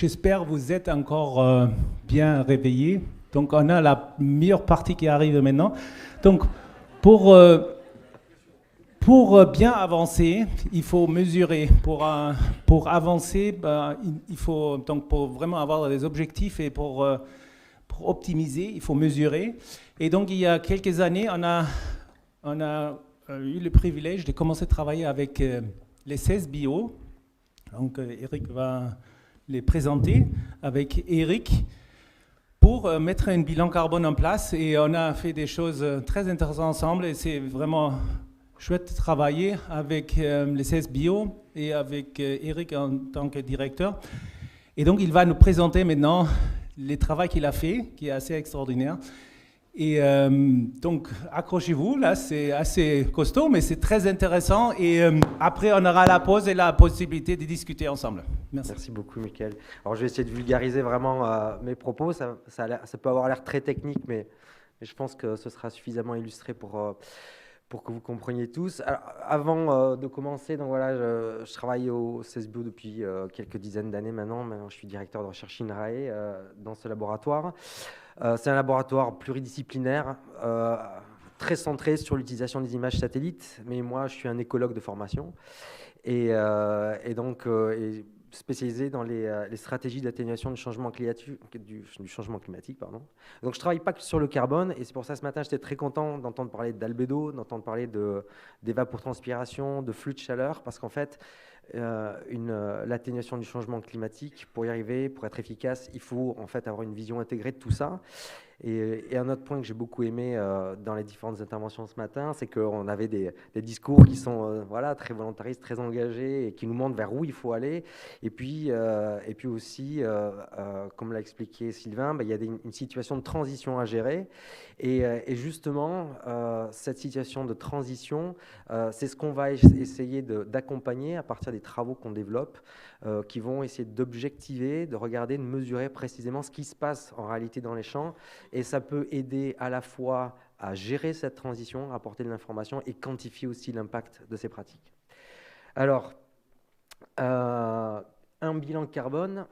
J'espère que vous êtes encore bien réveillés. Donc, on a la meilleure partie qui arrive maintenant. Donc, pour, euh, pour bien avancer, il faut mesurer. Pour avancer, il faut, donc, pour vraiment avoir des objectifs et pour optimiser, il faut mesurer. Et donc, il y a quelques années, on a eu le privilège de commencer à travailler avec les 16 bio. Donc, Eric va les présenter avec Eric pour mettre un bilan carbone en place. Et on a fait des choses très intéressantes ensemble. Et c'est vraiment chouette de travailler avec les 16 bio et avec Eric en tant que directeur. Et donc, il va nous présenter maintenant le travail qu'il a fait, qui est assez extraordinaire. Et donc, accrochez-vous, là, c'est assez costaud, mais c'est très intéressant. Et après, on aura la pause et la possibilité de discuter ensemble. Merci. Merci beaucoup, Mickaël. Alors, je vais essayer de vulgariser vraiment mes propos. Ça peut avoir l'air très technique, mais je pense que ce sera suffisamment illustré pour que vous compreniez tous. Alors, avant de commencer, donc voilà, je travaille au CESBio depuis quelques dizaines d'années maintenant. Maintenant, je suis directeur de recherche INRAE dans ce laboratoire. C'est un laboratoire pluridisciplinaire, très centré sur l'utilisation des images satellites, mais moi je suis un écologue de formation et donc spécialisé dans les stratégies d'atténuation du changement climatique. Pardon. Donc je ne travaille pas que sur le carbone, et c'est pour ça ce matin j'étais très content d'entendre parler d'albédo, d'entendre parler d'évapotranspiration, de flux de chaleur, parce qu'en fait l'atténuation du changement climatique, pour y arriver, pour être efficace, il faut en fait avoir une vision intégrée de tout ça. Et un autre point que j'ai beaucoup aimé dans les différentes interventions ce matin, c'est qu'on avait des discours qui sont voilà, très volontaristes, très engagés, et qui nous montrent vers où il faut aller. Et puis aussi, comme l'a expliqué Sylvain, il y a une situation de transition à gérer. Et justement, cette situation de transition, c'est ce qu'on va essayer d'accompagner à partir des travaux qu'on développe, qui vont essayer d'objectiver, de regarder, de mesurer précisément ce qui se passe en réalité dans les champs. Et ça peut aider à la fois à gérer cette transition, à apporter de l'information et quantifier aussi l'impact de ces pratiques. Alors, un bilan carbone,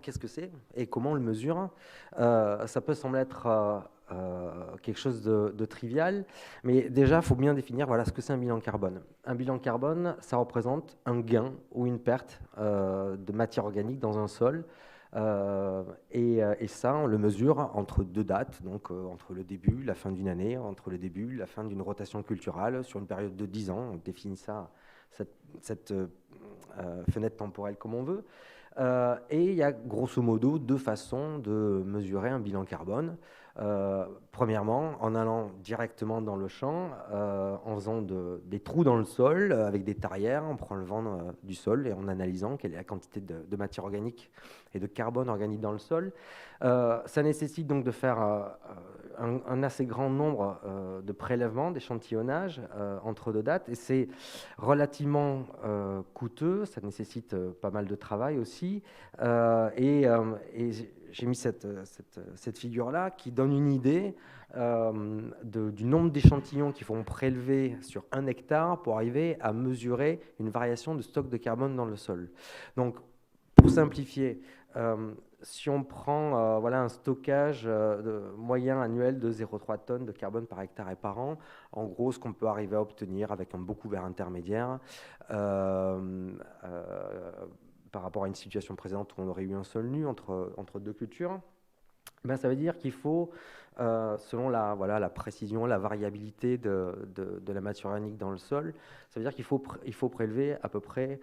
qu'est-ce que c'est et comment on le mesure? Ça peut sembler être quelque chose de trivial, mais déjà, il faut bien définir voilà, ce que c'est un bilan carbone. Un bilan carbone, ça représente un gain ou une perte de matière organique dans un sol. Et ça, on le mesure entre deux dates, donc entre le début, la fin d'une année, entre le début, la fin d'une rotation culturale, sur une période de 10 ans. On définit ça, cette fenêtre temporelle comme on veut. Et il y a grosso modo deux façons de mesurer un bilan carbone. Premièrement, en allant directement dans le champ, en faisant des trous dans le sol avec des tarières, en prélevant du sol et en analysant quelle est la quantité de matière organique et de carbone organique dans le sol. Ça nécessite donc de faire un assez grand nombre de prélèvements, d'échantillonnages entre deux dates, et c'est relativement coûteux, ça nécessite pas mal de travail aussi, et j'ai mis cette figure-là qui donne une idée du nombre d'échantillons qu'il faut prélever sur 1 hectare pour arriver à mesurer une variation de stock de carbone dans le sol. Donc, pour simplifier, si on prend voilà, un stockage moyen annuel de 0,3 tonnes de carbone par hectare et par an, en gros, ce qu'on peut arriver à obtenir avec un beau couvert intermédiaire, par rapport à une situation précédente où on aurait eu un sol nu entre deux cultures, ben, ça veut dire qu'il faut, selon la précision, la variabilité de la matière organique dans le sol, ça veut dire qu'il faut prélever à peu près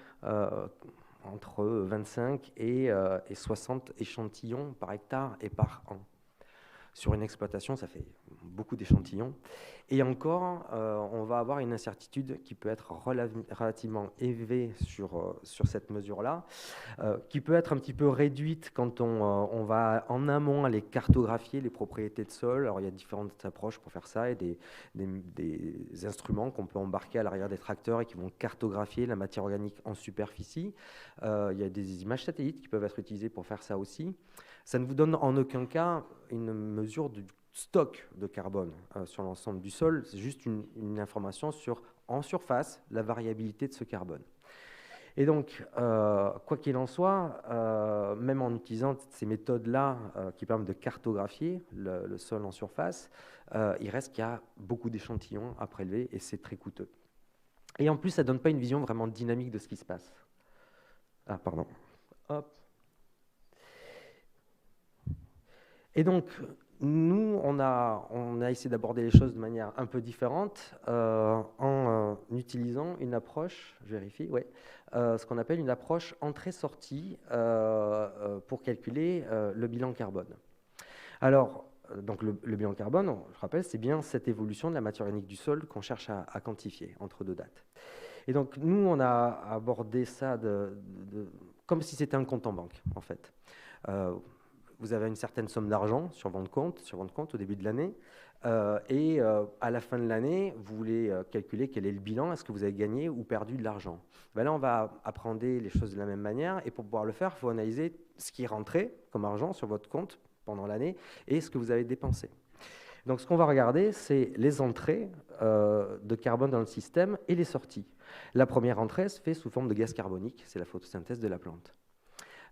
entre 25 et 60 échantillons par hectare et par an. Sur une exploitation, ça fait beaucoup d'échantillons. Et encore, on va avoir une incertitude qui peut être relativement élevée sur cette mesure-là, qui peut être un petit peu réduite quand on va en amont aller cartographier les propriétés de sol. Alors, il y a différentes approches pour faire ça, et des instruments qu'on peut embarquer à l'arrière des tracteurs et qui vont cartographier la matière organique en superficie. Il y a des images satellites qui peuvent être utilisées pour faire ça aussi. Ça ne vous donne en aucun cas une mesure du stock de carbone sur l'ensemble du sol. C'est juste une information sur, en surface, la variabilité de ce carbone. Et donc, quoi qu'il en soit, même en utilisant ces méthodes-là qui permettent de cartographier le sol en surface, il reste qu'il y a beaucoup d'échantillons à prélever et c'est très coûteux. Et en plus, ça ne donne pas une vision vraiment dynamique de ce qui se passe. Ah, pardon. Hop. Et donc, nous, on a essayé d'aborder les choses de manière un peu différente en utilisant une approche, je vérifie, ouais, ce qu'on appelle une approche entrée-sortie pour calculer le bilan carbone. Alors, donc le bilan carbone, je rappelle, c'est bien cette évolution de la matière organique du sol qu'on cherche à quantifier entre deux dates. Et donc, nous, on a abordé ça comme si c'était un compte en banque, en fait. Vous avez une certaine somme d'argent sur votre compte au début de l'année, et à la fin de l'année, vous voulez calculer quel est le bilan, est-ce que vous avez gagné ou perdu de l'argent. Ben là, on va appréhender les choses de la même manière, et pour pouvoir le faire, il faut analyser ce qui est rentré comme argent sur votre compte pendant l'année et ce que vous avez dépensé. Donc, ce qu'on va regarder, c'est les entrées de carbone dans le système et les sorties. La première entrée se fait sous forme de gaz carbonique, c'est la photosynthèse de la plante.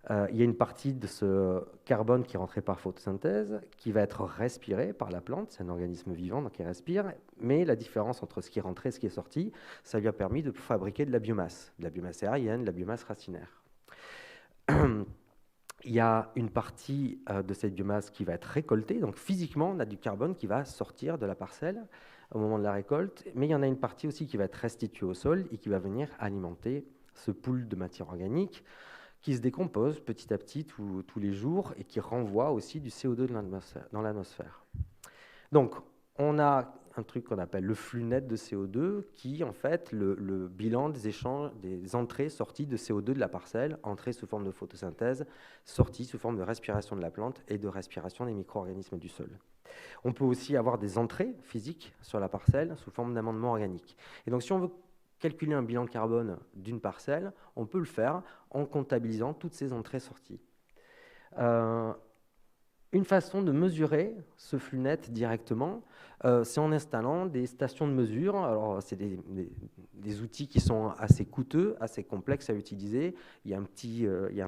Il y a une partie de ce carbone qui est rentré par photosynthèse, qui va être respiré par la plante, c'est un organisme vivant donc il respire, mais la différence entre ce qui est rentré et ce qui est sorti, ça lui a permis de fabriquer de la biomasse aérienne, de la biomasse racinaire. Il y a une partie de cette biomasse qui va être récoltée, donc physiquement on a du carbone qui va sortir de la parcelle au moment de la récolte, mais il y en a une partie aussi qui va être restituée au sol et qui va venir alimenter ce pool de matière organique qui se décompose petit à petit tous les jours et qui renvoie aussi du CO2 dans l'atmosphère. Donc, on a un truc qu'on appelle le flux net de CO2 qui, en fait, le bilan des échanges, des entrées, sorties de CO2 de la parcelle, entrées sous forme de photosynthèse, sorties sous forme de respiration de la plante et de respiration des micro-organismes du sol. On peut aussi avoir des entrées physiques sur la parcelle sous forme d'amendement organique. Et donc, si on veut calculer un bilan carbone d'une parcelle, on peut le faire en comptabilisant toutes ces entrées-sorties. Une façon de mesurer ce flux net directement, c'est en installant des stations de mesure. Alors, c'est des outils qui sont assez coûteux, assez complexes à utiliser. Il y a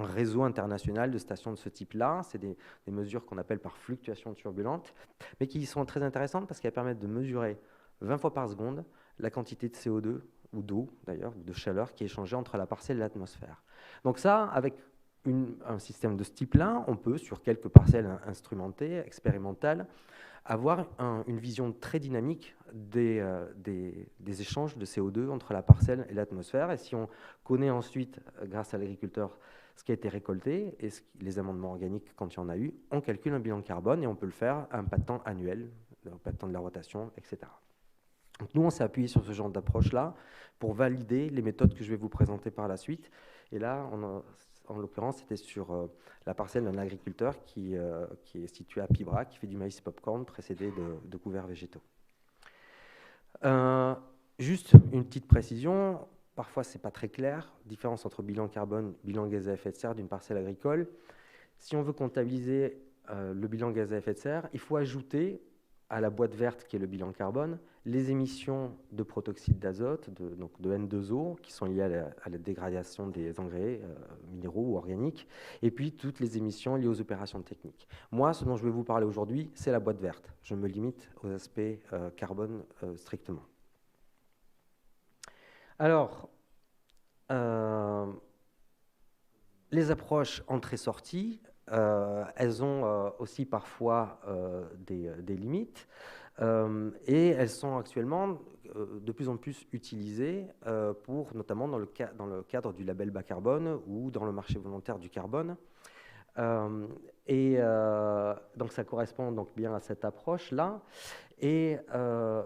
un réseau international de stations de ce type-là. C'est des mesures qu'on appelle par fluctuation turbulente, mais qui sont très intéressantes parce qu'elles permettent de mesurer 20 fois par seconde la quantité de CO2 ou d'eau, d'ailleurs, de chaleur qui est échangée entre la parcelle et l'atmosphère. Donc ça, avec un système de ce type-là, on peut, sur quelques parcelles instrumentées, expérimentales, avoir une vision très dynamique des échanges de CO2 entre la parcelle et l'atmosphère. Et si on connaît ensuite, grâce à l'agriculteur, ce qui a été récolté et les amendements organiques quand il y en a eu, on calcule un bilan carbone et on peut le faire à un pas de temps annuel, un pas de temps de la rotation, etc. Donc nous, on s'est appuyé sur ce genre d'approche-là pour valider les méthodes que je vais vous présenter par la suite. Et là, en l'occurrence, c'était sur la parcelle d'un agriculteur qui est situé à Pibrac, qui fait du maïs popcorn précédé de couverts végétaux. Juste une petite précision, parfois ce n'est pas très clair, différence entre bilan carbone, bilan gaz à effet de serre d'une parcelle agricole. Si on veut comptabiliser le bilan gaz à effet de serre, il faut ajouter à la boîte verte qui est le bilan carbone, les émissions de protoxyde d'azote, donc de N2O, qui sont liées à la dégradation des engrais minéraux ou organiques, et puis toutes les émissions liées aux opérations techniques. Moi, ce dont je vais vous parler aujourd'hui, c'est la boîte verte. Je me limite aux aspects carbone strictement. Alors, les approches entrée-sortie, elles ont aussi parfois des limites et elles sont actuellement de plus en plus utilisées notamment dans le cadre du label bas carbone ou dans le marché volontaire du carbone. Donc ça correspond donc bien à cette approche-là. Et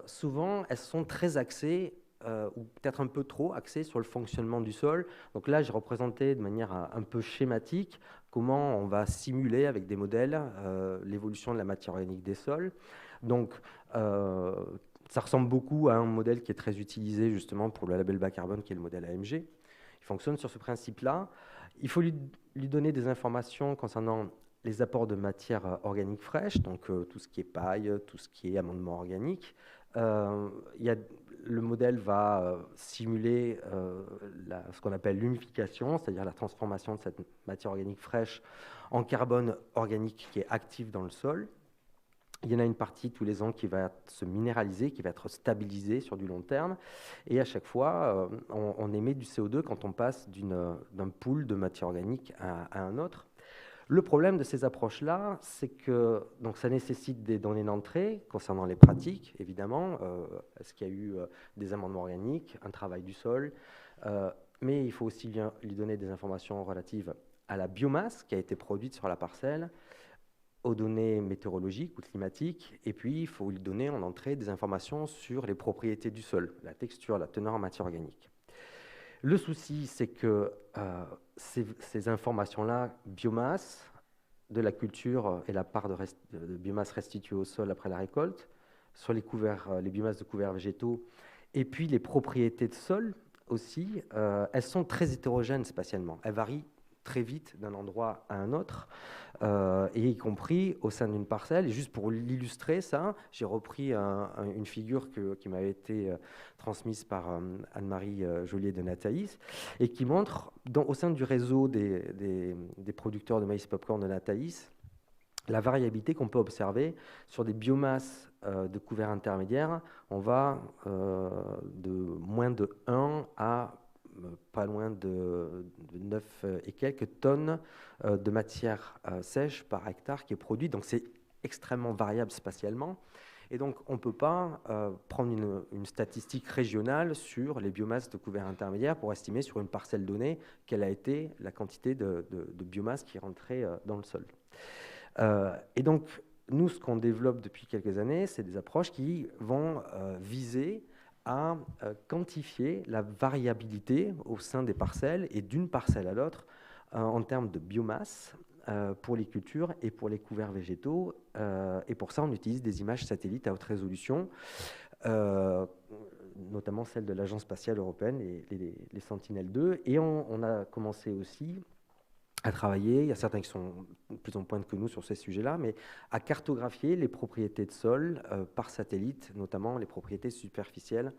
souvent, elles sont très axées ou peut-être un peu trop axé sur le fonctionnement du sol. Donc là, j'ai représenté de manière un peu schématique comment on va simuler avec des modèles l'évolution de la matière organique des sols. Donc, ça ressemble beaucoup à un modèle qui est très utilisé justement pour le label bas carbone, qui est le modèle AMG. Il fonctionne sur ce principe-là. Il faut lui donner des informations concernant les apports de matière organique fraîche, donc tout ce qui est paille, tout ce qui est amendement organique, Le modèle va simuler ce qu'on appelle l'humification, c'est-à-dire la transformation de cette matière organique fraîche en carbone organique qui est actif dans le sol. Il y en a une partie tous les ans qui va se minéraliser, qui va être stabilisée sur du long terme. Et à chaque fois, on émet du CO2 quand on passe d'un pool de matière organique à un autre. Le problème de ces approches-là, c'est que donc, ça nécessite des données d'entrée concernant les pratiques, évidemment. Est-ce qu'il y a eu des amendements organiques, un travail du sol, mais il faut aussi lui donner des informations relatives à la biomasse qui a été produite sur la parcelle, aux données météorologiques ou climatiques, et puis il faut lui donner en entrée des informations sur les propriétés du sol, la texture, la teneur en matière organique. Le souci, c'est que ces informations-là, biomasse de la culture et la part de biomasse restituée au sol après la récolte, sur les biomasses de couverts végétaux, et puis les propriétés de sol aussi, elles sont très hétérogènes spatialement. Elles varient très vite d'un endroit à un autre, et y compris au sein d'une parcelle. Et juste pour l'illustrer, ça, j'ai repris une figure qui m'avait été transmise par Anne-Marie Joliet de Natalis, et qui montre, au sein du réseau des producteurs de maïs popcorn de Natalis, la variabilité qu'on peut observer sur des biomasses de couverts intermédiaires. On va de moins de 1 à pas loin de 9 et quelques tonnes de matière sèche par hectare qui est produite. Donc c'est extrêmement variable spatialement. Et donc on ne peut pas prendre une statistique régionale sur les biomasses de couverts intermédiaires pour estimer sur une parcelle donnée quelle a été la quantité de biomasse qui est rentrée dans le sol. Et donc nous, ce qu'on développe depuis quelques années, c'est des approches qui vont viser à quantifier la variabilité au sein des parcelles et d'une parcelle à l'autre en termes de biomasse pour les cultures et pour les couverts végétaux. Et pour ça, on utilise des images satellites à haute résolution, notamment celles de l'Agence spatiale européenne, les Sentinelle-2. Et on a commencé aussi à travailler, il y a certains qui sont plus en pointe que nous sur ces sujets-là, mais à cartographier les propriétés de sol par satellite, notamment les propriétés superficielles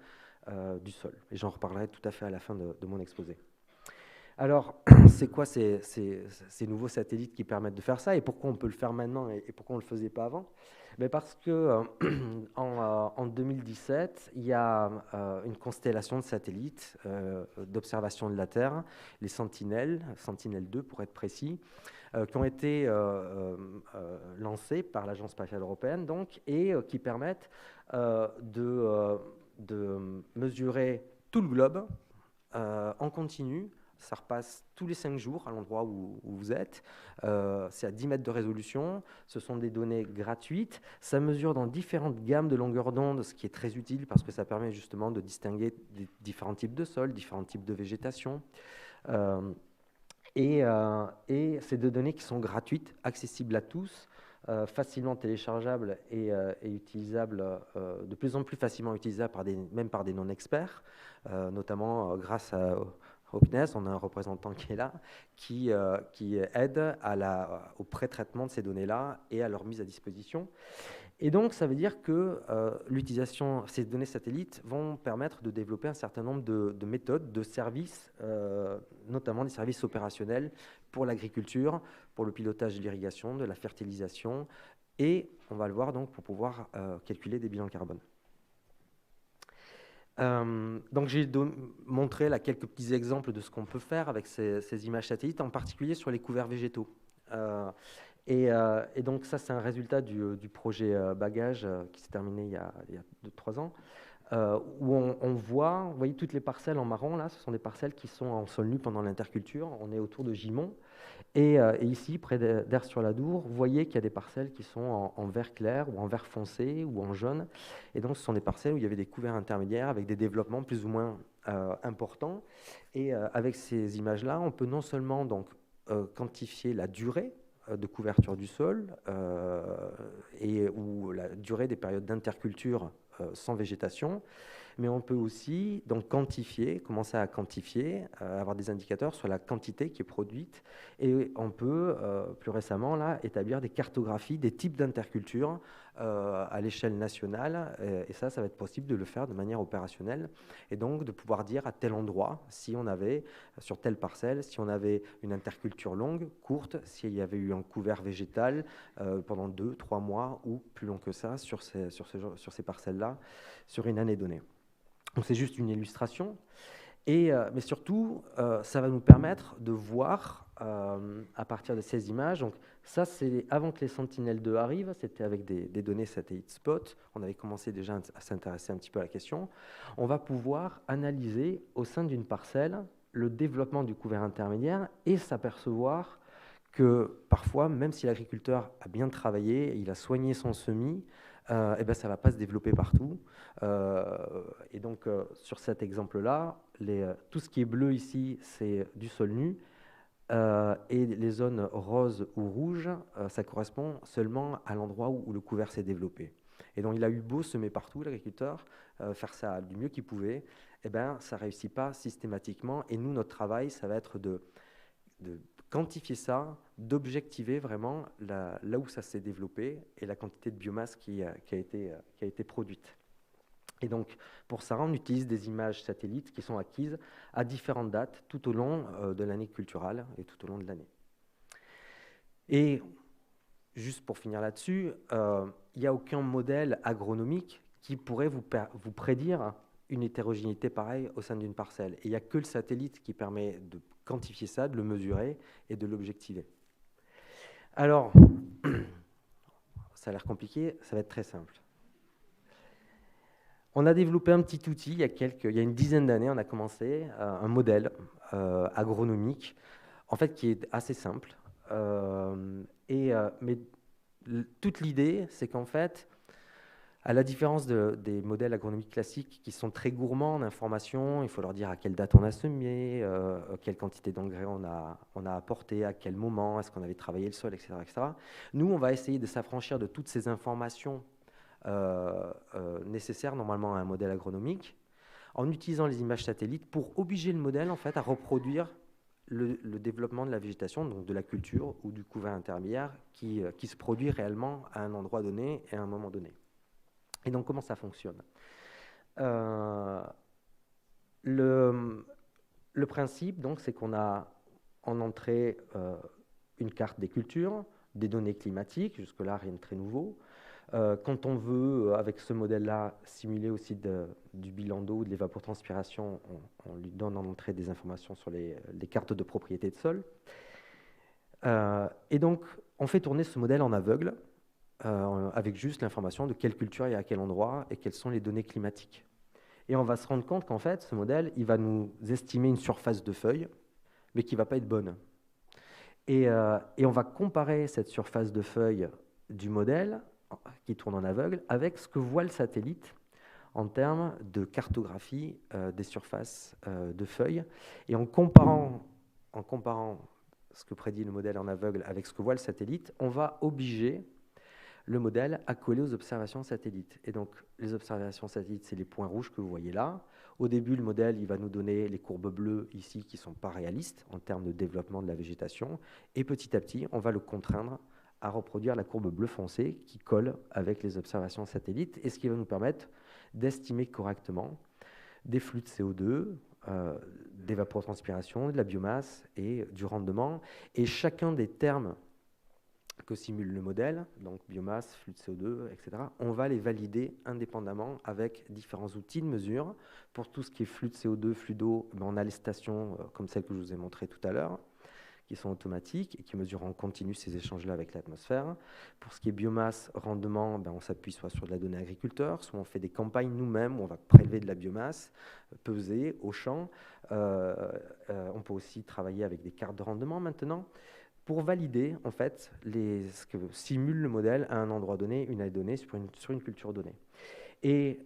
du sol. Et j'en reparlerai tout à fait à la fin de mon exposé. Alors, c'est quoi ces nouveaux satellites qui permettent de faire ça, et pourquoi on peut le faire maintenant et pourquoi on ne le faisait pas avant? Mais parce que en 2017, il y a une constellation de satellites d'observation de la Terre, les Sentinelle-2 pour être précis, qui ont été lancés par l'Agence spatiale européenne donc, et qui permettent de mesurer tout le globe en continu. Ça repasse tous les 5 jours à l'endroit où vous êtes. C'est à 10 mètres de résolution. Ce sont des données gratuites. Ça mesure dans différentes gammes de longueur d'onde, ce qui est très utile parce que ça permet justement de distinguer des différents types de sols, différents types de végétation. Et c'est des données qui sont gratuites, accessibles à tous, facilement téléchargeables et utilisables, de plus en plus facilement utilisables même par des non-experts, notamment grâce au CNES, on a un représentant qui est là, qui aide au pré-traitement de ces données-là et à leur mise à disposition. Et donc, ça veut dire que l'utilisation, ces données satellites vont permettre de développer un certain nombre de méthodes, de services, notamment des services opérationnels pour l'agriculture, pour le pilotage de l'irrigation, de la fertilisation, et on va le voir donc pour pouvoir calculer des bilans carbone. Donc j'ai montré là quelques petits exemples de ce qu'on peut faire avec ces images satellites, en particulier sur les couverts végétaux. Et donc ça, c'est un résultat du projet Bagage qui s'est terminé il y a 2-3 ans, où on voit, vous voyez toutes les parcelles en marron, là, ce sont des parcelles qui sont en sol nu pendant l'interculture. On est autour de Gimont. Et ici, près d'Aire-sur-l'Adour, vous voyez qu'il y a des parcelles qui sont en vert clair ou en vert foncé ou en jaune. Et donc, ce sont des parcelles où il y avait des couverts intermédiaires avec des développements plus ou moins importants. Et avec ces images-là, on peut non seulement donc, quantifier la durée de couverture du sol ou la durée des périodes d'interculture sans végétation, mais on peut aussi donc quantifier, commencer à quantifier, avoir des indicateurs sur la quantité qui est produite, et on peut plus récemment là établir des cartographies des types d'intercultures à l'échelle nationale, et ça va être possible de le faire de manière opérationnelle, et donc de pouvoir dire à tel endroit, si on avait, sur telle parcelle, si on avait une interculture longue, courte, s'il y avait eu un couvert végétal pendant 2-3 mois, ou plus long que ça, sur ces parcelles-là, sur une année donnée. Donc c'est juste une illustration. Mais surtout, ça va nous permettre de voir à partir de ces images. Donc ça, c'est avant que les Sentinel-2 arrivent, c'était avec des données satellite spot. On avait commencé déjà à s'intéresser un petit peu à la question. On va pouvoir analyser au sein d'une parcelle le développement du couvert intermédiaire et s'apercevoir que parfois, même si l'agriculteur a bien travaillé, il a soigné son semis, ça ne va pas se développer partout. Et donc, sur cet exemple-là, tout ce qui est bleu ici, c'est du sol nu. Et les zones roses ou rouges, ça correspond seulement à l'endroit où le couvert s'est développé. Et donc, il a eu beau semer partout, l'agriculteur, faire ça du mieux qu'il pouvait, ça ne réussit pas systématiquement. Et nous, notre travail, ça va être de quantifier ça, d'objectiver vraiment là où ça s'est développé et la quantité de biomasse qui a été produite. Et donc, pour ça, on utilise des images satellites qui sont acquises à différentes dates tout au long de l'année culturale et tout au long de l'année. Et juste pour finir là-dessus, il n'y a aucun modèle agronomique qui pourrait vous prédire une hétérogénéité pareille au sein d'une parcelle. Et il n'y a que le satellite qui permet de quantifier ça, de le mesurer et de l'objectiver. Alors, ça a l'air compliqué, ça va être très simple. On a développé un petit outil il y a une dizaine d'années, on a commencé un modèle agronomique, en fait, qui est assez simple. Mais toute l'idée, c'est qu'en fait, à la différence des modèles agronomiques classiques qui sont très gourmands en informations, il faut leur dire à quelle date on a semé, quelle quantité d'engrais on a apporté, à quel moment, est-ce qu'on avait travaillé le sol, etc., etc. Nous, on va essayer de s'affranchir de toutes ces informations nécessaires normalement à un modèle agronomique en utilisant les images satellites pour obliger le modèle en fait, à reproduire le développement de la végétation, donc de la culture ou du couvert intermédiaire qui se produit réellement à un endroit donné et à un moment donné. Et donc, comment ça fonctionne ? Le principe, donc, c'est qu'on a en entrée une carte des cultures, des données climatiques, jusque-là, rien de très nouveau. Quand on veut, avec ce modèle-là, simuler aussi du bilan d'eau, de l'évapotranspiration, on lui donne en entrée des informations sur les cartes de propriété de sol. Et donc, on fait tourner ce modèle en aveugle, avec juste l'information de quelle culture il y a à quel endroit et quelles sont les données climatiques. Et on va se rendre compte qu'en fait, ce modèle, il va nous estimer une surface de feuilles, mais qui ne va pas être bonne. Et on va comparer cette surface de feuilles du modèle, qui tourne en aveugle, avec ce que voit le satellite en termes de cartographie des surfaces de feuilles. Et en comparant ce que prédit le modèle en aveugle avec ce que voit le satellite, on va obliger le modèle à coller aux observations satellites. Et donc, les observations satellites, c'est les points rouges que vous voyez là. Au début, le modèle, il va nous donner les courbes bleues ici qui ne sont pas réalistes en termes de développement de la végétation. Et petit à petit, on va le contraindre à reproduire la courbe bleu foncé qui colle avec les observations satellites, et ce qui va nous permettre d'estimer correctement des flux de CO2, d'évapotranspiration, de la biomasse et du rendement. Et chacun des termes que simule le modèle, donc biomasse, flux de CO2, etc., on va les valider indépendamment avec différents outils de mesure. Pour tout ce qui est flux de CO2, flux d'eau, on a les stations comme celles que je vous ai montrées tout à l'heure, qui sont automatiques et qui mesurent en continu ces échanges-là avec l'atmosphère. Pour ce qui est biomasse, rendement, on s'appuie soit sur de la donnée agriculteur, soit on fait des campagnes nous-mêmes où on va prélever de la biomasse, peser au champ. On peut aussi travailler avec des cartes de rendement maintenant pour valider en fait ce que simule le modèle à un endroit donné, une année donnée, sur une culture donnée. Et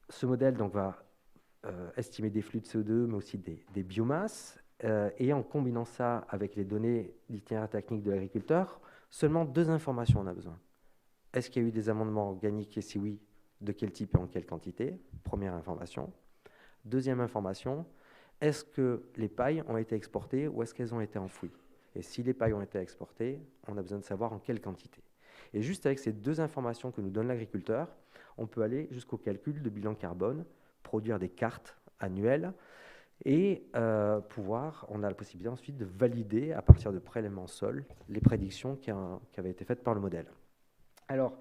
ce modèle donc, va estimer des flux de CO2, mais aussi des biomasses. Et en combinant ça avec les données d'itinéraire technique de l'agriculteur, seulement 2 informations on a besoin. Est-ce qu'il y a eu des amendements organiques, et si oui, de quel type et en quelle quantité? Première information. Deuxième information, est-ce que les pailles ont été exportées ou est-ce qu'elles ont été enfouies? Et si les pailles ont été exportées, on a besoin de savoir en quelle quantité. Et juste avec ces deux informations que nous donne l'agriculteur, on peut aller jusqu'au calcul de bilan carbone, produire des cartes annuelles et on a la possibilité ensuite de valider à partir de prélèvements sol les prédictions qui avaient été faites par le modèle. Alors,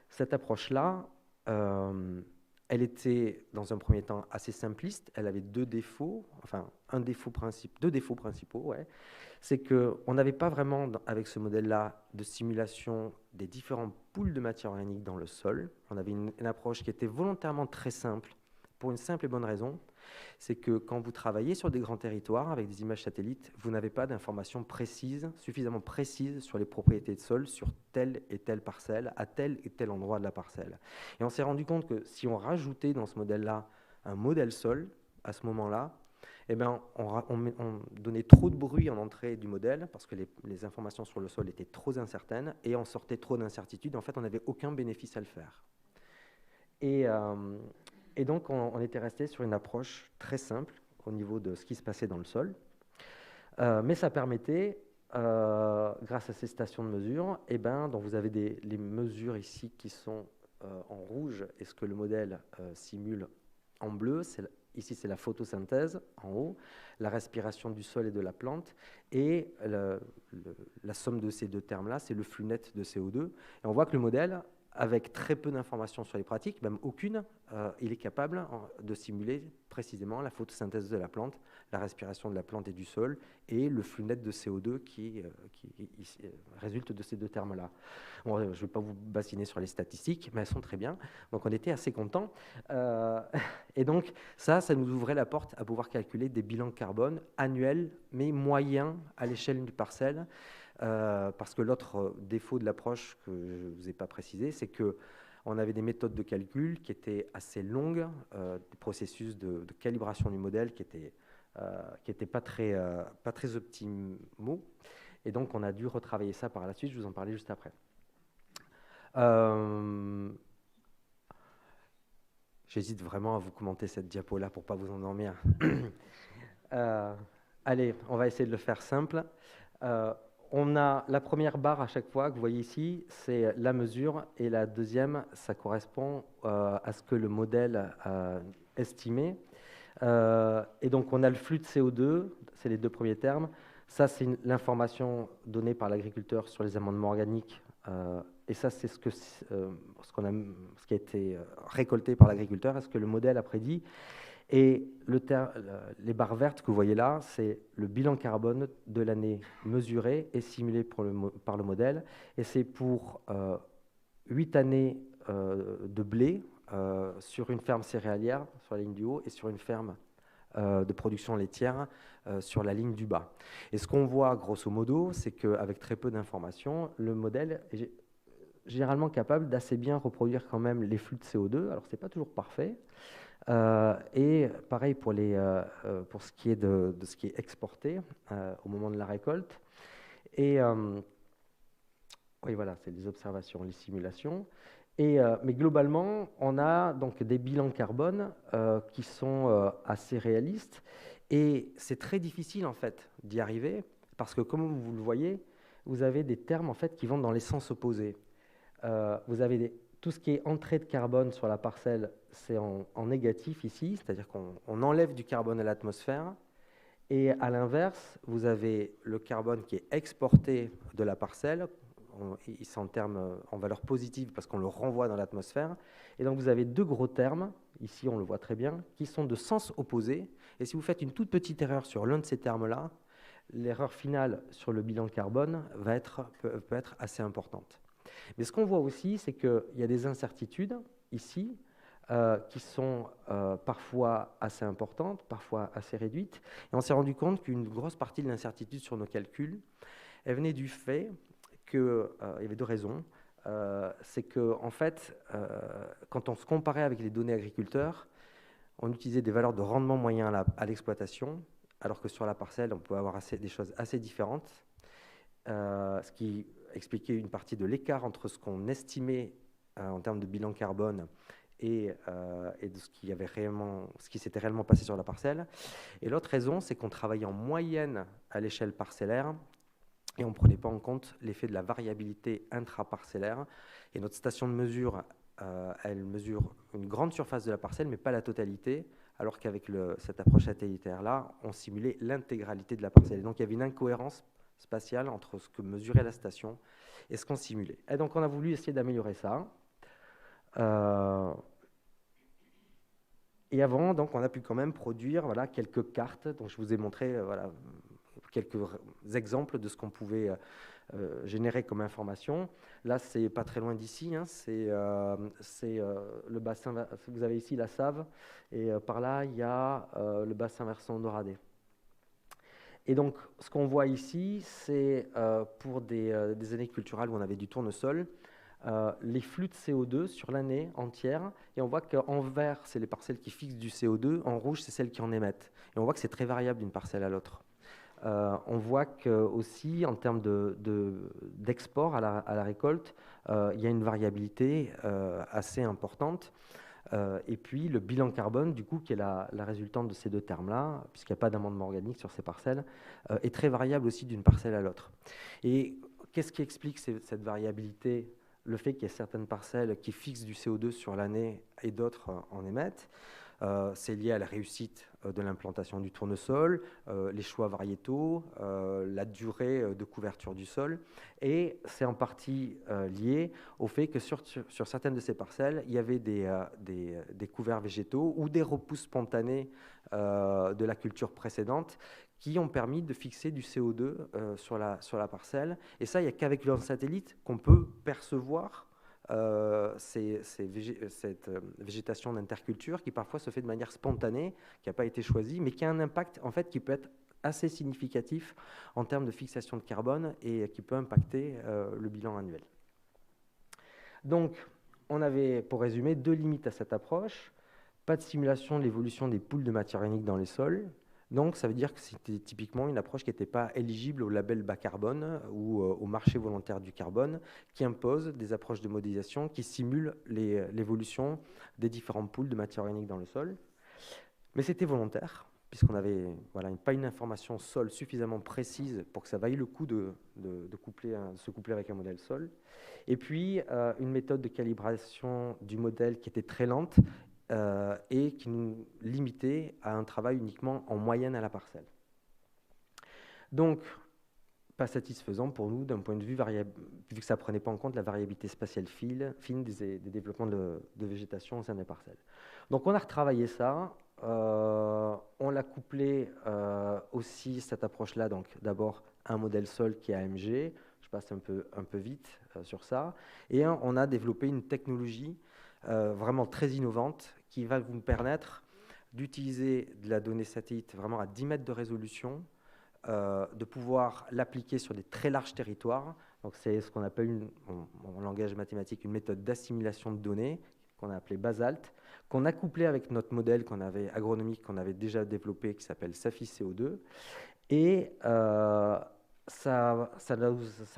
cette approche-là, elle était dans un premier temps assez simpliste, elle avait deux défauts principaux, ouais. C'est qu'on n'avait pas vraiment, avec ce modèle-là, de simulation des différents pools de matière organique dans le sol. On avait une approche qui était volontairement très simple, pour une simple et bonne raison, c'est que quand vous travaillez sur des grands territoires avec des images satellites, vous n'avez pas d'informations suffisamment précises sur les propriétés de sol sur telle et telle parcelle, à tel et tel endroit de la parcelle. Et on s'est rendu compte que si on rajoutait dans ce modèle-là un modèle sol, à ce moment-là, eh ben, on donnait trop de bruit en entrée du modèle parce que les informations sur le sol étaient trop incertaines et on sortait trop d'incertitudes. En fait, on n'avait aucun bénéfice à le faire. Et donc, on était resté sur une approche très simple au niveau de ce qui se passait dans le sol. Mais ça permettait, grâce à ces stations de mesure, donc vous avez les mesures ici qui sont en rouge et ce que le modèle simule en bleu. Ici, c'est la photosynthèse en haut, la respiration du sol et de la plante, et la somme de ces deux termes-là, c'est le flux net de CO2. Et on voit que le modèle, avec très peu d'informations sur les pratiques, même aucune, il est capable de simuler précisément la photosynthèse de la plante, la respiration de la plante et du sol, et le flux net de CO2 qui résulte de ces deux termes-là. Bon, je ne vais pas vous bassiner sur les statistiques, mais elles sont très bien. Donc on était assez contents. Et donc ça nous ouvrait la porte à pouvoir calculer des bilans carbone annuels, mais moyens à l'échelle d'une parcelle. Parce que l'autre défaut de l'approche que je ne vous ai pas précisé, c'est qu'on avait des méthodes de calcul qui étaient assez longues, des processus de calibration du modèle qui étaient pas très optimaux. Et donc, on a dû retravailler ça par la suite. Je vous en parlais juste après. J'hésite vraiment à vous commenter cette diapo-là pour ne pas vous endormir. Allez, on va essayer de le faire simple. On a la première barre à chaque fois que vous voyez ici, c'est la mesure, et la deuxième, ça correspond à ce que le modèle a estimé. Et donc on a le flux de CO2, c'est les deux premiers termes. Ça, c'est l'information donnée par l'agriculteur sur les amendements organiques. Et ça, c'est ce qui a été récolté par l'agriculteur, est ce que le modèle a prédit. Et les barres vertes que vous voyez là, c'est le bilan carbone de l'année mesuré et simulé par le modèle. Et c'est pour 8 années de blé sur une ferme céréalière sur la ligne du haut et sur une ferme de production laitière sur la ligne du bas. Et ce qu'on voit grosso modo, c'est qu'avec très peu d'informations, le modèle est généralement capable d'assez bien reproduire quand même les flux de CO2. Alors, ce n'est pas toujours parfait. Et pareil pour ce qui est de ce qui est exporté au moment de la récolte. Et oui, voilà, c'est les observations, les simulations. Mais globalement, on a donc des bilans carbone qui sont assez réalistes. Et c'est très difficile en fait d'y arriver parce que, comme vous le voyez, vous avez des termes en fait qui vont dans les sens opposés. Vous avez tout ce qui est entrée de carbone sur la parcelle, c'est en négatif ici, c'est-à-dire qu'on enlève du carbone à l'atmosphère. Et à l'inverse, vous avez le carbone qui est exporté de la parcelle, c'est en valeur positive parce qu'on le renvoie dans l'atmosphère. Et donc vous avez deux gros termes, ici on le voit très bien, qui sont de sens opposés. Et si vous faites une toute petite erreur sur l'un de ces termes-là, l'erreur finale sur le bilan carbone peut être assez importante. Mais ce qu'on voit aussi, c'est qu'il y a des incertitudes ici qui sont parfois assez importantes, parfois assez réduites. Et on s'est rendu compte qu'une grosse partie de l'incertitude sur nos calculs, elle venait du fait qu'il y avait deux raisons. C'est qu'en fait, quand on se comparait avec les données agriculteurs, on utilisait des valeurs de rendement moyen à l'exploitation, alors que sur la parcelle, on pouvait avoir des choses assez différentes, ce qui expliquer une partie de l'écart entre ce qu'on estimait en termes de bilan carbone et de ce qui s'était réellement passé sur la parcelle. Et l'autre raison, c'est qu'on travaillait en moyenne à l'échelle parcellaire et on ne prenait pas en compte l'effet de la variabilité intraparcellaire. Et notre station de mesure, elle mesure une grande surface de la parcelle, mais pas la totalité, alors qu'avec cette approche satellitaire-là, on simulait l'intégralité de la parcelle. Et donc il y avait une incohérence spatiale entre ce que mesurait la station et ce qu'on simulait. Et donc on a voulu essayer d'améliorer ça. Et avant, donc, on a pu quand même produire quelques cartes. Donc je vous ai montré quelques exemples de ce qu'on pouvait générer comme information. Là, c'est pas très loin d'ici, hein, c'est le bassin, vous avez ici la Save, et par là, il y a le bassin versant Doradé. Et donc, ce qu'on voit ici, c'est pour des années culturales où on avait du tournesol, les flux de CO2 sur l'année entière, et on voit qu'en vert, c'est les parcelles qui fixent du CO2, en rouge, c'est celles qui en émettent. Et on voit que c'est très variable d'une parcelle à l'autre. On voit qu'aussi, en termes d'export à la récolte, il y a une variabilité assez importante. Et puis, le bilan carbone, du coup, qui est la résultante de ces deux termes-là, puisqu'il n'y a pas d'amendement organique sur ces parcelles, est très variable aussi d'une parcelle à l'autre. Et qu'est-ce qui explique cette variabilité ? Le fait qu'il y ait certaines parcelles qui fixent du CO2 sur l'année et d'autres en émettent. C'est lié à la réussite de l'implantation du tournesol, les choix variétaux, la durée de couverture du sol. Et c'est en partie lié au fait que sur certaines de ces parcelles, il y avait des couverts végétaux ou des repousses spontanées de la culture précédente qui ont permis de fixer du CO2 sur la parcelle. Et ça, il n'y a qu'avec le satellite qu'on peut percevoir cette végétation d'interculture qui parfois se fait de manière spontanée, qui n'a pas été choisie, mais qui a un impact en fait, qui peut être assez significatif en termes de fixation de carbone et qui peut impacter le bilan annuel. Donc, on avait, pour résumer, deux limites à cette approche. Pas de simulation de l'évolution des poules de matière organique dans les sols. Donc, ça veut dire que c'était typiquement une approche qui n'était pas éligible au label bas carbone ou au marché volontaire du carbone, qui impose des approches de modélisation qui simulent l'évolution des différentes poules de matière organique dans le sol. Mais c'était volontaire, puisqu'on n'avait pas une information sol suffisamment précise pour que ça vaille le coup de se coupler avec un modèle sol. Et puis, une méthode de calibration du modèle qui était très lente, et qui nous limitait à un travail uniquement en moyenne à la parcelle. Donc, pas satisfaisant pour nous d'un point de vue variable, vu que ça ne prenait pas en compte la variabilité spatiale fine des développements de végétation au sein des parcelles. Donc, on a retravaillé ça. On l'a couplé aussi, cette approche-là, donc d'abord un modèle sol qui est AMG. Je passe un peu vite sur ça. Et on a développé une technologie vraiment très innovante qui va vous permettre d'utiliser de la donnée satellite vraiment à 10 mètres de résolution, de pouvoir l'appliquer sur des très larges territoires. Donc c'est ce qu'on appelle en langage mathématique une méthode d'assimilation de données qu'on a appelée BASALT, qu'on a couplé avec notre modèle agronomique qu'on avait déjà développé qui s'appelle SAFI CO2. Et ça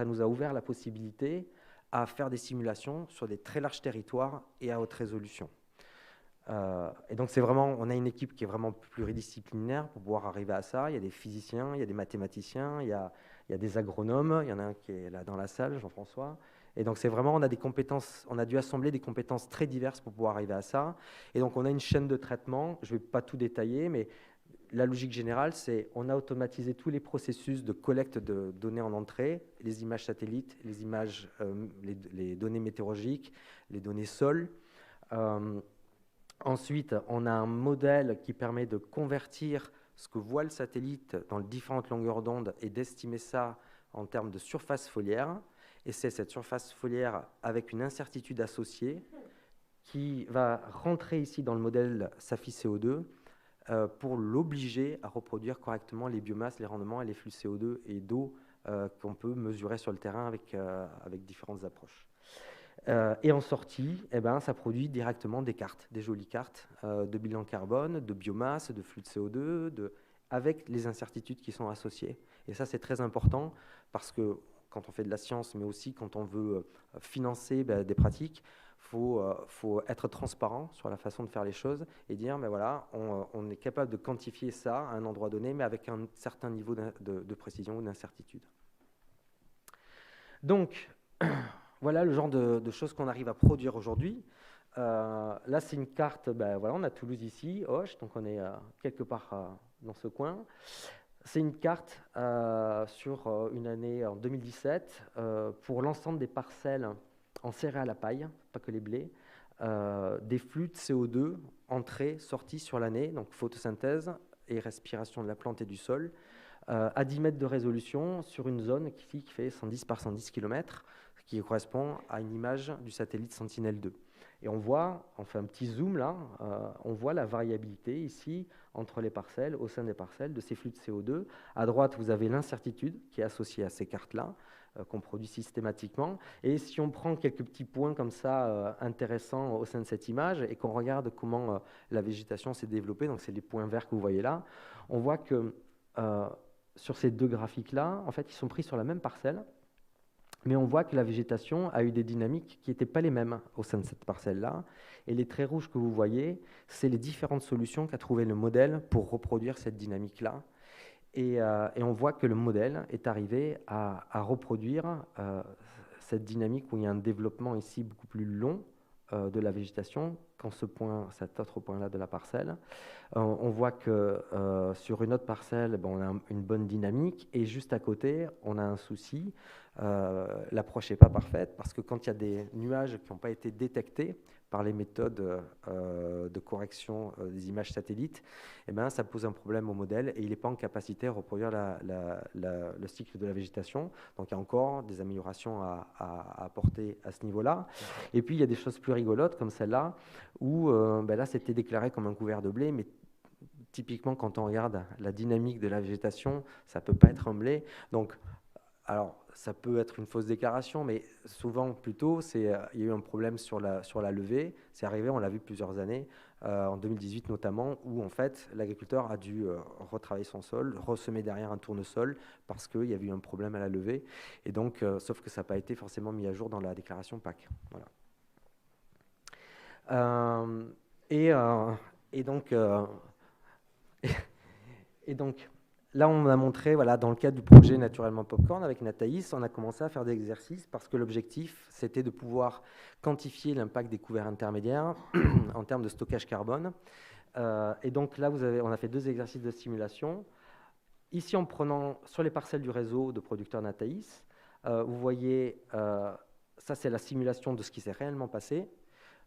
nous a ouvert la possibilité à faire des simulations sur des très larges territoires et à haute résolution. Et donc on a une équipe qui est vraiment pluridisciplinaire pour pouvoir arriver à ça. Il y a des physiciens, il y a des mathématiciens, il y a des agronomes, il y en a un qui est là dans la salle, Jean-François. Et donc on a des compétences, on a dû assembler des compétences très diverses pour pouvoir arriver à ça. Et donc on a une chaîne de traitement, je ne vais pas tout détailler, mais la logique générale, c'est on a automatisé tous les processus de collecte de données en entrée, les images satellites, les images, les données météorologiques, les données sol. Ensuite, on a un modèle qui permet de convertir ce que voit le satellite dans les différentes longueurs d'onde et d'estimer ça en termes de surface foliaire. Et c'est cette surface foliaire avec une incertitude associée qui va rentrer ici dans le modèle SAFI CO2 pour l'obliger à reproduire correctement les biomasses, les rendements et les flux CO2 et d'eau qu'on peut mesurer sur le terrain avec différentes approches. Et en sortie, ça produit directement des cartes, des jolies cartes de bilan carbone, de biomasse, de flux de CO2, avec les incertitudes qui sont associées. Et ça, c'est très important parce que quand on fait de la science, mais aussi quand on veut financer des pratiques, il faut être transparent sur la façon de faire les choses et dire, mais voilà, on est capable de quantifier ça à un endroit donné, mais avec un certain niveau de précision ou d'incertitude. Donc, voilà le genre de choses qu'on arrive à produire aujourd'hui. Là, c'est une carte, voilà, on a Toulouse ici, Auch, donc on est quelque part dans ce coin. C'est une carte sur une année en 2017 pour l'ensemble des parcelles en céréales à paille, pas que les blés, des flux de CO2 entrées, sorties sur l'année, donc photosynthèse et respiration de la plante et du sol, à 10 mètres de résolution sur une zone qui fait 110 par 110 km, ce qui correspond à une image du satellite Sentinel-2. Et on voit, on fait un petit zoom là, on voit la variabilité ici entre les parcelles, au sein des parcelles, de ces flux de CO2. À droite, vous avez l'incertitude qui est associée à ces cartes-là, qu'on produit systématiquement. Et si on prend quelques petits points comme ça intéressants au sein de cette image et qu'on regarde comment la végétation s'est développée, donc c'est les points verts que vous voyez là, on voit que sur ces deux graphiques-là, en fait, ils sont pris sur la même parcelle, mais on voit que la végétation a eu des dynamiques qui n'étaient pas les mêmes au sein de cette parcelle-là. Et les traits rouges que vous voyez, c'est les différentes solutions qu'a trouvé le modèle pour reproduire cette dynamique-là. Et on voit que le modèle est arrivé à reproduire cette dynamique où il y a un développement ici beaucoup plus long de la végétation qu'en cet autre point-là de la parcelle. On voit que sur une autre parcelle, on a une bonne dynamique, et juste à côté, on a un souci. L'approche n'est pas parfaite, parce que quand il y a des nuages qui n'ont pas été détectés par les méthodes de correction des images satellites, ça pose un problème au modèle, et il n'est pas en capacité à reproduire le cycle de la végétation. Donc il y a encore des améliorations à apporter à ce niveau-là. Et puis il y a des choses plus rigolotes, comme celle-là, où là c'était déclaré comme un couvert de blé, mais typiquement quand on regarde la dynamique de la végétation, ça ne peut pas être un blé. Donc, alors, ça peut être une fausse déclaration, mais souvent, plutôt, il y a eu un problème sur la levée. C'est arrivé, on l'a vu plusieurs années, en 2018 notamment, où en fait, l'agriculteur a dû retravailler son sol, ressemer derrière un tournesol, parce qu'il y avait eu un problème à la levée. Et donc, sauf que ça n'a pas été forcément mis à jour dans la déclaration PAC. Voilà. Et donc, là, on a montré, voilà, dans le cadre du projet Naturellement Popcorn, avec Nathaïs, on a commencé à faire des exercices parce que l'objectif, c'était de pouvoir quantifier l'impact des couverts intermédiaires en termes de stockage carbone. Et donc là, on a fait 2 exercices de simulation. Ici, en prenant sur les parcelles du réseau de producteurs Nathaïs, vous voyez, ça c'est la simulation de ce qui s'est réellement passé,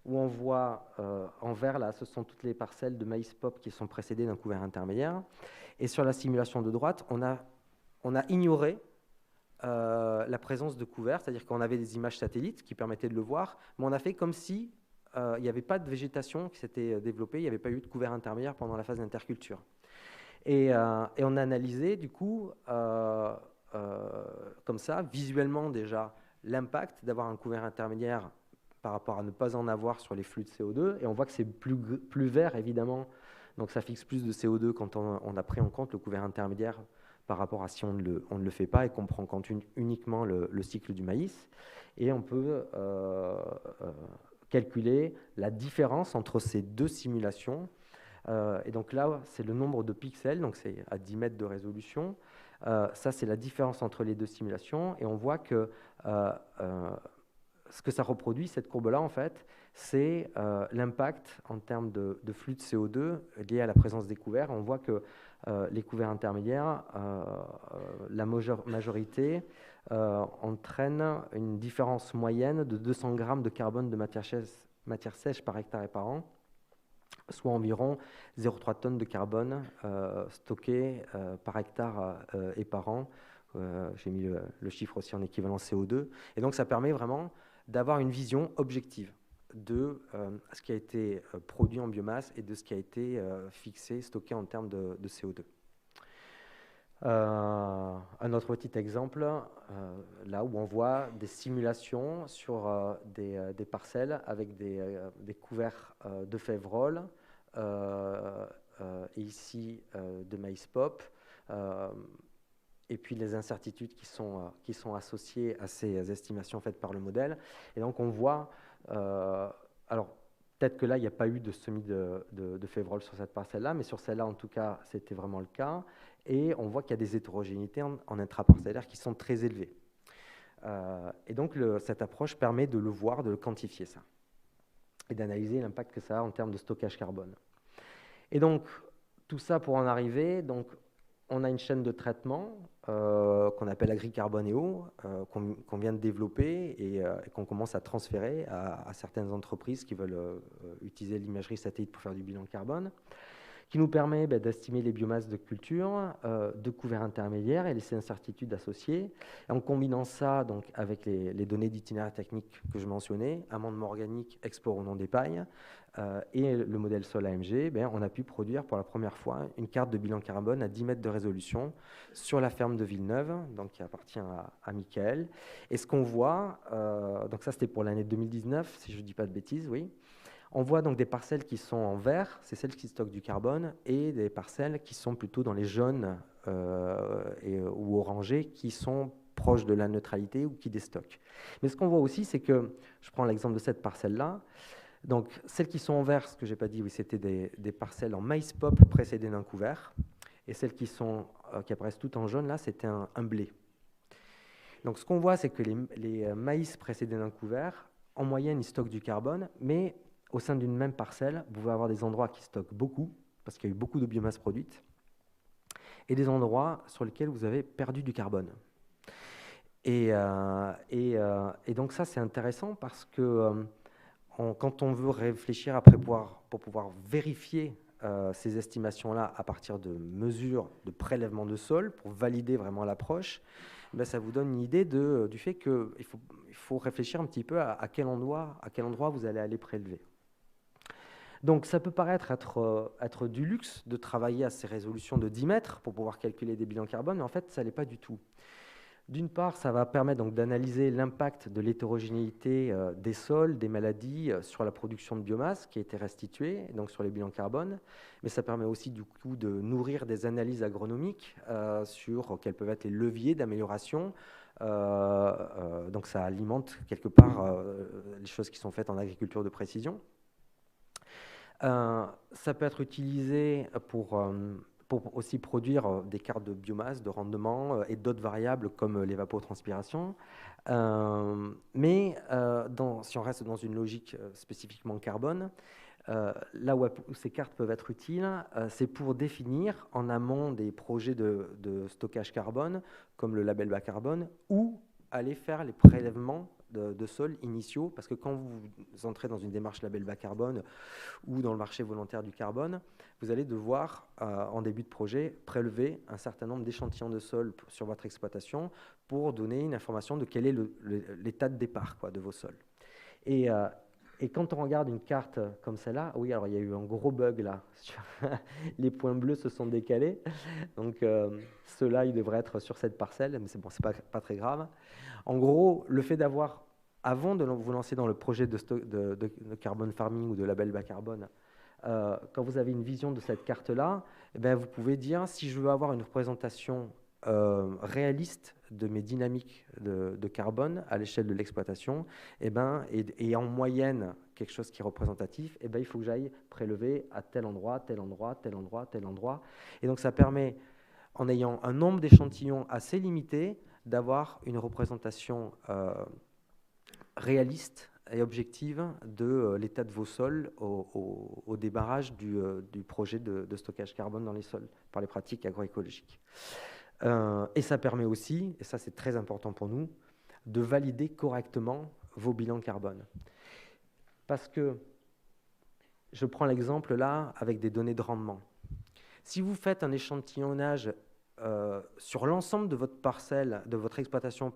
où on voit en vert, là, ce sont toutes les parcelles de maïs pop qui sont précédées d'un couvert intermédiaire. Et sur la simulation de droite, on a ignoré la présence de couverts, c'est-à-dire qu'on avait des images satellites qui permettaient de le voir, mais on a fait comme si il n'y avait pas de végétation qui s'était développée, il n'y avait pas eu de couvert intermédiaire pendant la phase d'interculture. Et on a analysé, du coup, comme ça, visuellement déjà, l'impact d'avoir un couvert intermédiaire par rapport à ne pas en avoir sur les flux de CO2, et on voit que c'est plus vert, évidemment, donc ça fixe plus de CO2 quand on a pris en compte le couvert intermédiaire par rapport à si on ne le fait pas et qu'on prend en compte uniquement le cycle du maïs. Et on peut calculer la différence entre ces 2 simulations. Et donc là, c'est le nombre de pixels, donc c'est à 10 mètres de résolution. Ça, c'est la différence entre les 2 simulations. Et on voit que ce que ça reproduit, cette courbe-là, en fait, c'est l'impact en termes de flux de CO2 lié à la présence des couverts. On voit que les couverts intermédiaires, la majorité, entraînent une différence moyenne de 200 grammes de carbone de matière sèche par hectare et par an, soit environ 0,3 tonnes de carbone stocké par hectare et par an. J'ai mis le chiffre aussi en équivalent CO2. Et donc, ça permet vraiment d'avoir une vision objective de ce qui a été produit en biomasse et de ce qui a été fixé, stocké en termes de CO2. Un autre petit exemple, là où on voit des simulations sur des parcelles avec des couverts de févrole, et ici de maïs pop, et puis les incertitudes qui sont associées à ces estimations faites par le modèle. Et donc on voit Alors, peut-être que là, il n'y a pas eu de semis de févrole sur cette parcelle-là, mais sur celle-là, en tout cas, c'était vraiment le cas. Et on voit qu'il y a des hétérogénéités en intraparcellaire qui sont très élevées. Et donc, cette approche permet de le voir, de le quantifier, ça, et d'analyser l'impact que ça a en termes de stockage carbone. Et donc, tout ça pour en arriver, donc, on a une chaîne de traitement qu'on appelle AgriCarbone.io, qu'on vient de développer et qu'on commence à transférer à certaines entreprises qui veulent utiliser l'imagerie satellite pour faire du bilan carbone, qui nous permet d'estimer les biomasses de culture, de couverts intermédiaires et les incertitudes associées. Et en combinant ça donc, avec les données d'itinéraire technique que je mentionnais, amendement organique, export au nom des pailles, et le modèle sol AMG, on a pu produire pour la première fois une carte de bilan carbone à 10 mètres de résolution sur la ferme de Villeneuve, donc qui appartient à Michael. Et ce qu'on voit, donc ça c'était pour l'année 2019, si je ne dis pas de bêtises, oui. On voit donc des parcelles qui sont en vert, c'est celles qui stockent du carbone, et des parcelles qui sont plutôt dans les jaunes ou orangés, qui sont proches de la neutralité ou qui déstockent. Mais ce qu'on voit aussi, c'est que, je prends l'exemple de cette parcelle-là, donc celles qui sont en vert, ce que je n'ai pas dit, oui, c'était des parcelles en maïs pop précédées d'un couvert, et celles qui apparaissent toutes en jaune, là, c'était un blé. Donc ce qu'on voit, c'est que les maïs précédés d'un couvert, en moyenne, ils stockent du carbone, mais au sein d'une même parcelle, vous pouvez avoir des endroits qui stockent beaucoup, parce qu'il y a eu beaucoup de biomasse produite, et des endroits sur lesquels vous avez perdu du carbone. Et donc ça, c'est intéressant parce que quand on veut réfléchir pour pouvoir vérifier ces estimations-là à partir de mesures de prélèvement de sol, pour valider vraiment l'approche, ça vous donne une idée du fait qu'il faut réfléchir un petit peu à quel endroit vous allez aller prélever. Donc ça peut paraître être du luxe de travailler à ces résolutions de 10 mètres pour pouvoir calculer des bilans carbone, mais en fait, ça ne l'est pas du tout. D'une part, ça va permettre donc d'analyser l'impact de l'hétérogénéité des sols, des maladies sur la production de biomasse qui a été restituée, donc sur les bilans carbone, mais ça permet aussi du coup de nourrir des analyses agronomiques sur quels peuvent être les leviers d'amélioration. Donc ça alimente quelque part les choses qui sont faites en agriculture de précision. Ça peut être utilisé pour aussi produire des cartes de biomasse, de rendement et d'autres variables comme l'évapotranspiration. Mais si on reste dans une logique spécifiquement carbone, là où ces cartes peuvent être utiles, c'est pour définir en amont des projets de stockage carbone, comme le label bas carbone, ou aller faire les prélèvements de sol initiaux, parce que quand vous entrez dans une démarche label bas carbone ou dans le marché volontaire du carbone, vous allez devoir, en début de projet, prélever un certain nombre d'échantillons de sol sur votre exploitation pour donner une information de quel est l'état de départ de vos sols. Et quand on regarde une carte comme celle-là, oui, alors il y a eu un gros bug là, les points bleus se sont décalés, donc ceux-là, ils devraient être sur cette parcelle, mais c'est bon, c'est pas très grave. En gros, le fait d'avoir, avant de vous lancer dans le projet de carbone farming ou de label bas carbone, quand vous avez une vision de cette carte-là, vous pouvez dire, si je veux avoir une représentation réaliste de mes dynamiques de carbone à l'échelle de l'exploitation, et en moyenne quelque chose qui est représentatif, il faut que j'aille prélever à tel endroit, tel endroit, tel endroit, tel endroit. Et donc ça permet, en ayant un nombre d'échantillons assez limité, d'avoir une représentation réaliste et objective de l'état de vos sols au démarrage du projet de stockage carbone dans les sols par les pratiques agroécologiques. Et ça permet aussi, et ça c'est très important pour nous, de valider correctement vos bilans carbone. Parce que, je prends l'exemple là avec des données de rendement. Si vous faites un échantillonnage sur l'ensemble de votre parcelle, de votre exploitation,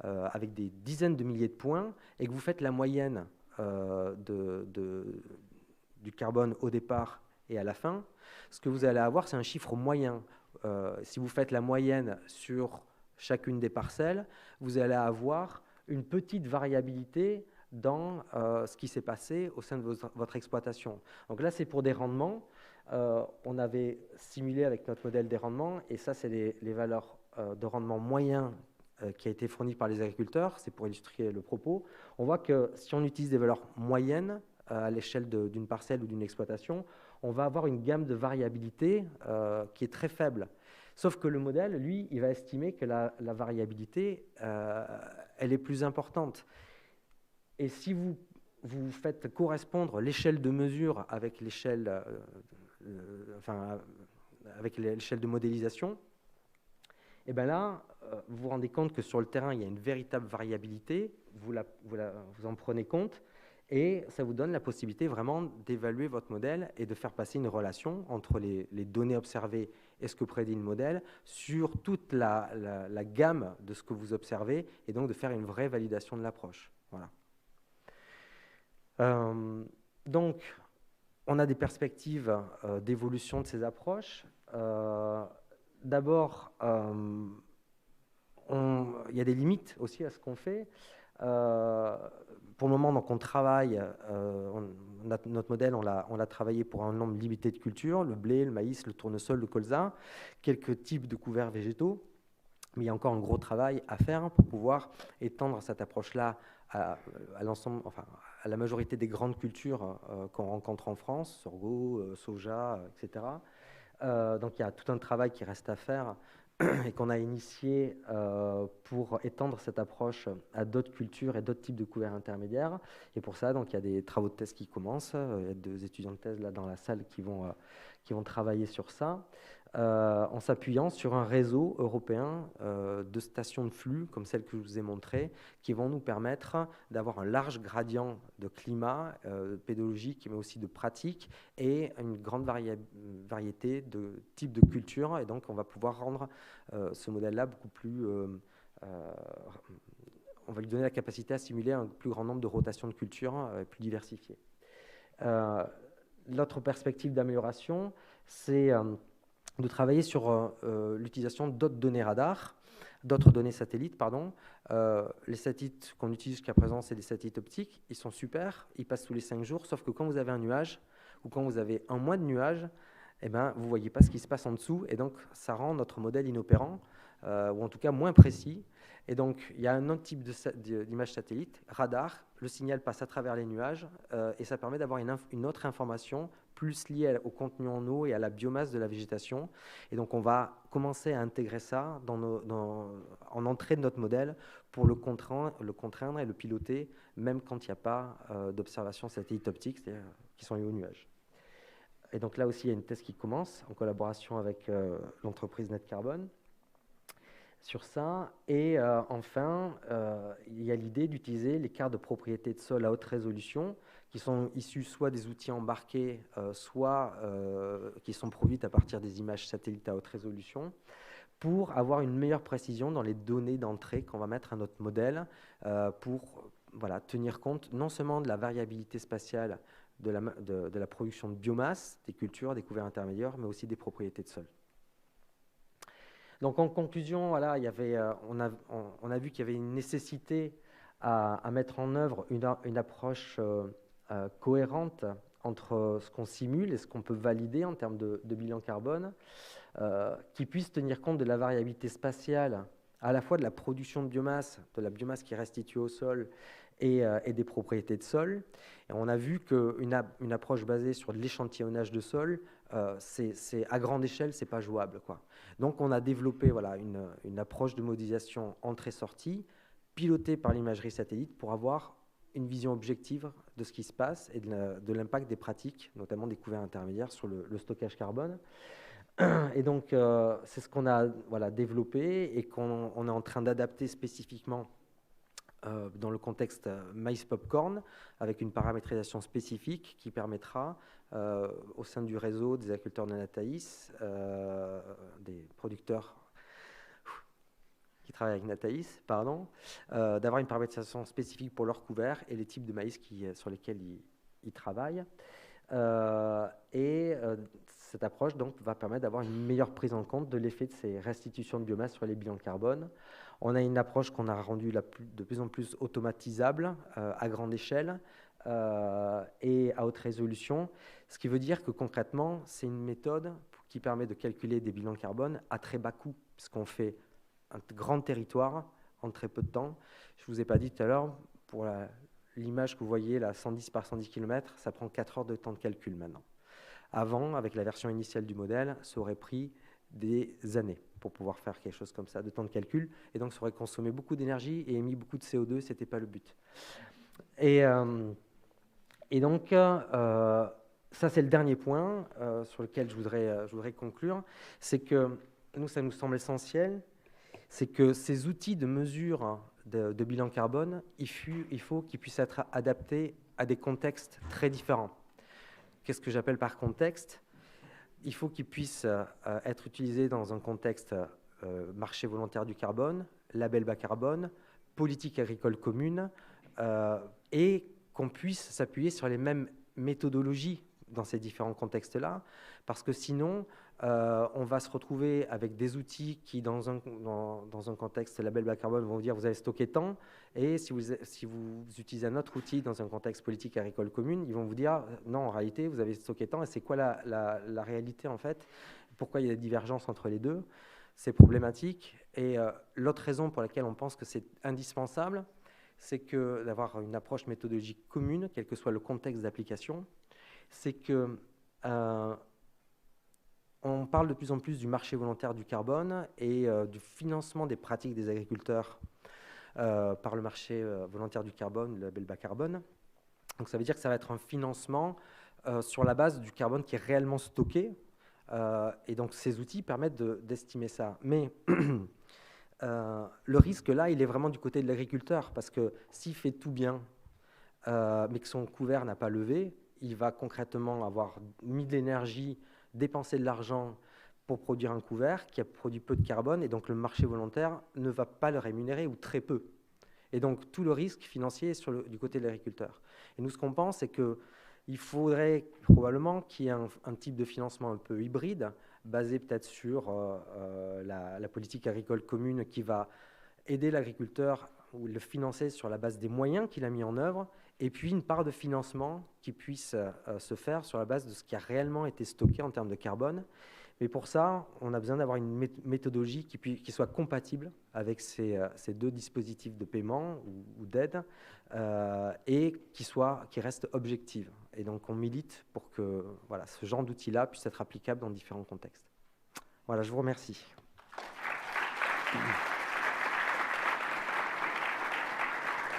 avec des dizaines de milliers de points, et que vous faites la moyenne du carbone au départ et à la fin, ce que vous allez avoir, c'est un chiffre moyen. Si vous faites la moyenne sur chacune des parcelles, vous allez avoir une petite variabilité dans ce qui s'est passé au sein de votre exploitation. Donc là, c'est pour des rendements. On avait simulé avec notre modèle des rendements, et ça, c'est les valeurs de rendement moyen qui a été fournie par les agriculteurs, c'est pour illustrer le propos, on voit que si on utilise des valeurs moyennes à l'échelle d'une parcelle ou d'une exploitation, on va avoir une gamme de variabilité qui est très faible. Sauf que le modèle, lui, il va estimer que la variabilité, elle est plus importante. Et si vous faites correspondre l'échelle de mesure avec l'échelle avec l'échelle de modélisation, et bien là, vous vous rendez compte que sur le terrain, il y a une véritable variabilité, vous en prenez compte, et ça vous donne la possibilité vraiment d'évaluer votre modèle et de faire passer une relation entre les données observées et ce que prédit le modèle sur toute la gamme de ce que vous observez, et donc de faire une vraie validation de l'approche. Voilà. Donc, on a des perspectives d'évolution de ces approches. D'abord, il y a des limites aussi à ce qu'on fait. Pour le moment, donc, on travaille, notre modèle, on l'a travaillé pour un nombre limité de cultures, le blé, le maïs, le tournesol, le colza, quelques types de couverts végétaux. Mais il y a encore un gros travail à faire pour pouvoir étendre cette approche-là à l'ensemble, enfin, à la majorité des grandes cultures qu'on rencontre en France, sorgho, soja, etc. Donc il y a tout un travail qui reste à faire et qu'on a initié pour étendre cette approche à d'autres cultures et d'autres types de couverts intermédiaires. Et pour ça, donc, il y a des travaux de thèse qui commencent. Il y a 2 étudiants de thèse là, dans la salle qui vont travailler sur ça, en s'appuyant sur un réseau européen de stations de flux, comme celle que je vous ai montrée, qui vont nous permettre d'avoir un large gradient de climat pédologique, mais aussi de pratique, et une grande variété de types de cultures. Et donc, on va pouvoir rendre ce modèle-là beaucoup plus... on va lui donner la capacité à simuler un plus grand nombre de rotations de cultures plus diversifiées. L'autre perspective d'amélioration, c'est de travailler sur l'utilisation d'autres données radar, d'autres données satellites, pardon. Les satellites qu'on utilise jusqu'à présent, c'est des satellites optiques. Ils sont super, ils passent tous les 5 jours, sauf que quand vous avez un nuage, ou quand vous avez un mois de nuage, eh ben, vous ne voyez pas ce qui se passe en dessous, et donc ça rend notre modèle inopérant, ou en tout cas moins précis. Et donc, il y a un autre type d'image satellite, radar. Le signal passe à travers les nuages, et ça permet d'avoir une autre information plus liée au contenu en eau et à la biomasse de la végétation. Et donc, on va commencer à intégrer ça en entrée de notre modèle pour le contraindre et le piloter, même quand il n'y a pas d'observation satellite optique, c'est-à-dire qui sont liées aux nuages. Et donc là aussi, il y a une thèse qui commence en collaboration avec l'entreprise Net Carbone sur ça. Et enfin, il y a l'idée d'utiliser les cartes de propriété de sol à haute résolution qui sont issues soit des outils embarqués, soit qui sont produites à partir des images satellites à haute résolution pour avoir une meilleure précision dans les données d'entrée qu'on va mettre à notre modèle pour tenir compte non seulement de la variabilité spatiale de la production de biomasse, des cultures, des couverts intermédiaires, mais aussi des propriétés de sol. Donc en conclusion, voilà, on a vu qu'il y avait une nécessité à mettre en œuvre une approche cohérente entre ce qu'on simule et ce qu'on peut valider en termes de bilan carbone, qui puisse tenir compte de la variabilité spatiale, à la fois de la production de la biomasse qui est restituée au sol et des propriétés de sol. Et on a vu qu'une approche basée sur de l'échantillonnage de sol, c'est à grande échelle, c'est pas jouable, quoi. Donc on a développé une approche de modélisation entrée-sortie, pilotée par l'imagerie satellite pour avoir une vision objective de ce qui se passe et de l'impact des pratiques, notamment des couverts intermédiaires sur le stockage carbone. Et donc c'est ce qu'on a développé et qu'on est en train d'adapter spécifiquement dans le contexte maïs popcorn, avec une paramétrisation spécifique qui permettra, au sein du réseau des agriculteurs de Nataïs, des producteurs qui travaillent avec Nataïs, d'avoir une paramétrisation spécifique pour leurs couverts et les types de maïs sur lesquels ils travaillent. Cette approche donc, va permettre d'avoir une meilleure prise en compte de l'effet de ces restitutions de biomasse sur les bilans carbone. On a une approche qu'on a rendue de plus en plus automatisable à grande échelle et à haute résolution, ce qui veut dire que concrètement, c'est une méthode qui permet de calculer des bilans carbone à très bas coût, puisqu'on fait un grand territoire en très peu de temps. Je ne vous ai pas dit tout à l'heure, pour l'image que vous voyez, là, 110 par 110 km, ça prend 4 heures de temps de calcul maintenant. Avant, avec la version initiale du modèle, ça aurait pris des années pour pouvoir faire quelque chose comme ça, de temps de calcul, et donc ça aurait consommé beaucoup d'énergie et émis beaucoup de CO2, ce n'était pas le but. Et donc, ça c'est le dernier point sur lequel je voudrais conclure, c'est que nous, ça nous semble essentiel, c'est que ces outils de mesure de bilan carbone, il faut qu'ils puissent être adaptés à des contextes très différents. Qu'est-ce que j'appelle par contexte ? Il faut qu'ils puissent être utilisés dans un contexte marché volontaire du carbone, label bas carbone, politique agricole commune, et qu'on puisse s'appuyer sur les mêmes méthodologies dans ces différents contextes-là, parce que sinon, on va se retrouver avec des outils qui, dans un contexte label bas carbone, vont vous dire vous allez stocker tant, et si vous utilisez un autre outil dans un contexte politique agricole commune, ils vont vous dire non, en réalité, vous avez stocké tant, et c'est quoi la réalité en fait ? Pourquoi il y a des divergences entre les deux ? C'est problématique. Et l'autre raison pour laquelle on pense que c'est indispensable, c'est que d'avoir une approche méthodologique commune, quel que soit le contexte d'application, c'est que on parle de plus en plus du marché volontaire du carbone et du financement des pratiques des agriculteurs par le marché volontaire du carbone, le label bas carbone. Donc ça veut dire que ça va être un financement sur la base du carbone qui est réellement stocké. Et donc ces outils permettent d'estimer ça. Mais le risque là, il est vraiment du côté de l'agriculteur, parce que s'il fait tout bien, mais que son couvert n'a pas levé, il va concrètement avoir mis de l'énergie, dépensé de l'argent pour produire un couvert qui a produit peu de carbone, et donc le marché volontaire ne va pas le rémunérer, ou très peu. Et donc tout le risque financier est du côté de l'agriculteur. Et nous, ce qu'on pense, c'est qu'il faudrait probablement qu'il y ait un type de financement un peu hybride, basé peut-être sur la politique agricole commune, qui va aider l'agriculteur ou le financer sur la base des moyens qu'il a mis en œuvre, et puis une part de financement qui puisse se faire sur la base de ce qui a réellement été stocké en termes de carbone. Mais pour ça, on a besoin d'avoir une méthodologie qui soit compatible avec ces deux dispositifs de paiement ou d'aide, et qui reste objective. Et donc on milite pour que ce genre d'outil-là puisse être applicable dans différents contextes. Voilà, je vous remercie.